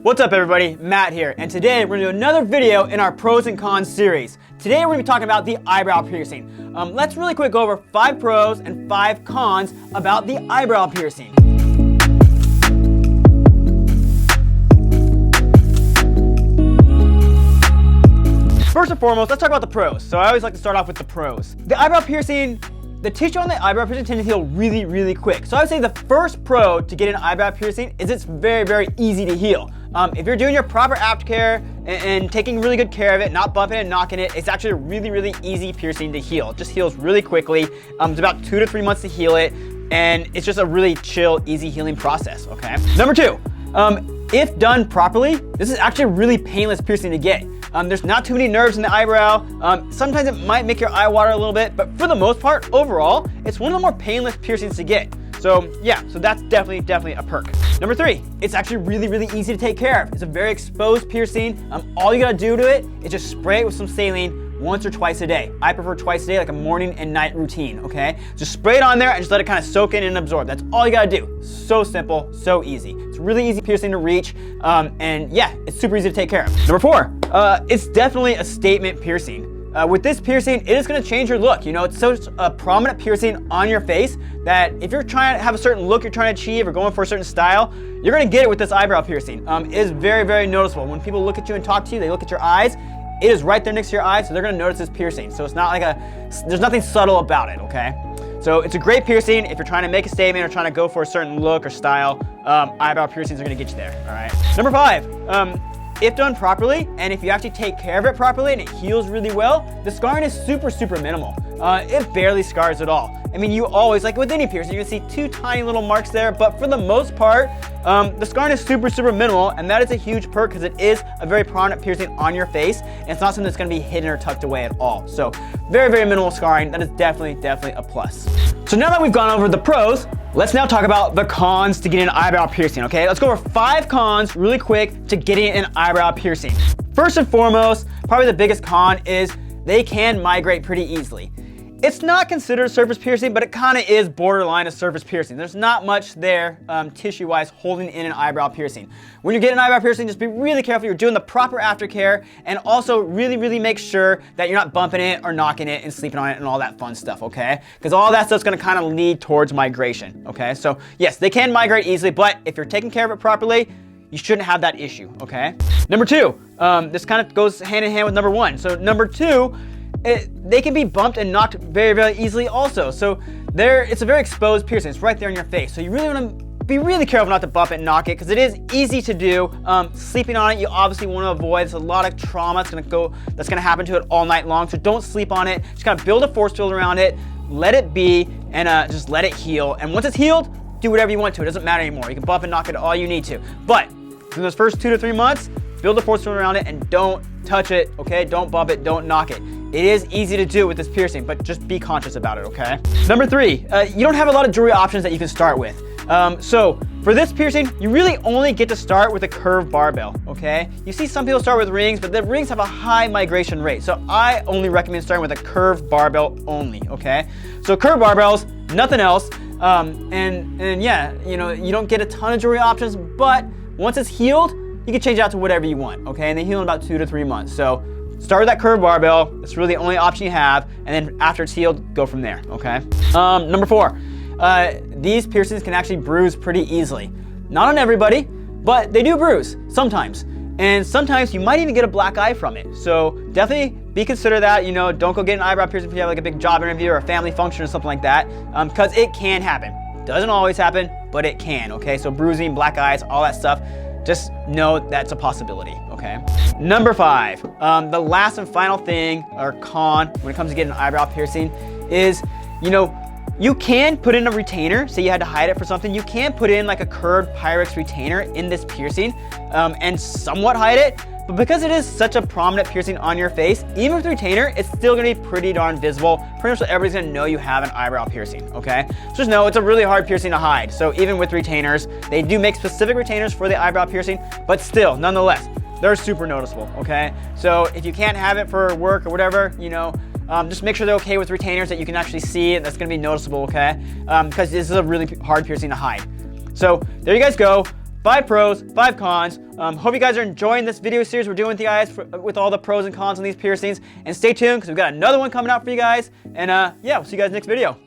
What's up everybody, Matt here, and today we're going to do another video in our pros and cons series. Today we're going to be talking about the eyebrow piercing. Let's really quick go over 5 pros and 5 cons about the eyebrow piercing. First and foremost, let's talk about the pros. So I always like to start off with the pros. The eyebrow piercing, the tissue on the eyebrow piercing tends to heal really, really quick. So I would say the first pro to get an eyebrow piercing is it's very, very easy to heal. If you're doing your proper aftercare and taking really good care of it, not bumping and knocking it, it's actually a really, really easy piercing to heal. It just heals really quickly. It's about 2 to 3 months to heal it, and it's just a really chill, easy healing process, okay? Number 2, if done properly, this is actually a really painless piercing to get. There's not too many nerves in the eyebrow. Sometimes it might make your eye water a little bit, but for the most part, overall, it's one of the more painless piercings to get. So yeah, so that's definitely a perk. Number 3, it's actually really, really easy to take care of. It's a very exposed piercing. All you gotta do to it is just spray it with some saline once or twice a day. I prefer twice a day, like a morning and night routine, okay? Just spray it on there and just let it kind of soak in and absorb. That's all you gotta do. So simple, so easy. It's a really easy piercing to reach, and yeah, it's super easy to take care of. Number 4, it's definitely a statement piercing. With this piercing, it is going to change your look. You know, it's such a prominent piercing on your face that if you're trying to have a certain look you're trying to achieve or going for a certain style, you're going to get it with this eyebrow piercing. It is very, very noticeable. When people look at you and talk to you, they look at your eyes. It is right there next to your eyes, so they're going to notice this piercing. So it's not like there's nothing subtle about it, okay? So it's a great piercing if you're trying to make a statement or trying to go for a certain look or style. Eyebrow piercings are going to get you there, all right? Number 5, if done properly, and if you actually take care of it properly and it heals really well, the scarring is super, super minimal. It barely scars at all. I mean, you always, like with any piercing, you can see 2 tiny little marks there, but for the most part, the scarring is super, super minimal, and that is a huge perk because it is a very prominent piercing on your face, and it's not something that's gonna be hidden or tucked away at all. So very, very minimal scarring. That is definitely a plus. So now that we've gone over the pros, let's now talk about the cons to getting an eyebrow piercing, okay? Let's go over 5 cons really quick to getting an eyebrow piercing. First and foremost, probably the biggest con is they can migrate pretty easily. It's not considered surface piercing, but it kind of is borderline a surface piercing. There's not much there tissue-wise holding in an eyebrow piercing. When you get an eyebrow piercing, just be really careful you're doing the proper aftercare, and also really, really make sure that you're not bumping it or knocking it and sleeping on it and all that fun stuff, okay? Because all that stuff's gonna kind of lead towards migration, okay? So yes, they can migrate easily, but if you're taking care of it properly, you shouldn't have that issue, okay? Number 2, this kind of goes hand in hand with number 1. So number 2, they can be bumped and knocked very, very easily also. So it's a very exposed piercing. It's right there in your face. So you really want to be really careful not to bump it and knock it because it is easy to do. Sleeping on it, you obviously want to avoid. There's a lot of trauma that's gonna happen to it all night long. So don't sleep on it. Just kind of build a force field around it, let it be, and just let it heal. And once it's healed, do whatever you want to. It doesn't matter anymore. You can bump and knock it all you need to. But in those first 2 to 3 months, build a force field around it and don't touch it, okay? Don't bump it, don't knock it. It is easy to do with this piercing, but just be conscious about it, okay? Number 3, you don't have a lot of jewelry options that you can start with. So for this piercing, you really only get to start with a curved barbell, okay? You see some people start with rings, but the rings have a high migration rate. So I only recommend starting with a curved barbell only, okay? So curved barbells, nothing else. And yeah, you know, you don't get a ton of jewelry options, but once it's healed, you can change it out to whatever you want, okay? And they heal in about 2 to 3 months. So start with that curved barbell. It's really the only option you have. And then after it's healed, go from there, okay? Number 4, these piercings can actually bruise pretty easily. Not on everybody, but they do bruise sometimes. And sometimes you might even get a black eye from it. So definitely consider that, you know, don't go get an eyebrow piercing if you have like a big job interview or a family function or something like that, because it can happen. Doesn't always happen, but it can, okay? So bruising, black eyes, all that stuff, just know that's a possibility, okay? Number 5, the last and final thing, or con, when it comes to getting an eyebrow piercing is, you know, you can put in a retainer. Say you had to hide it for something. You can put in like a curved Pyrex retainer in this piercing and somewhat hide it. But because it is such a prominent piercing on your face, even with retainer, it's still gonna be pretty darn visible. Pretty much everybody's gonna know you have an eyebrow piercing, okay? So just know it's a really hard piercing to hide. So even with retainers, they do make specific retainers for the eyebrow piercing, but still, nonetheless, they're super noticeable, okay? So if you can't have it for work or whatever, you know, Just make sure they're okay with retainers that you can actually see and that's gonna be noticeable, okay? Because this is a really hard piercing to hide. So there you guys go. 5 pros, 5 cons. Hope you guys are enjoying this video series we're doing with you guys with all the pros and cons on these piercings. And stay tuned because we've got another one coming out for you guys. And yeah, we'll see you guys next video.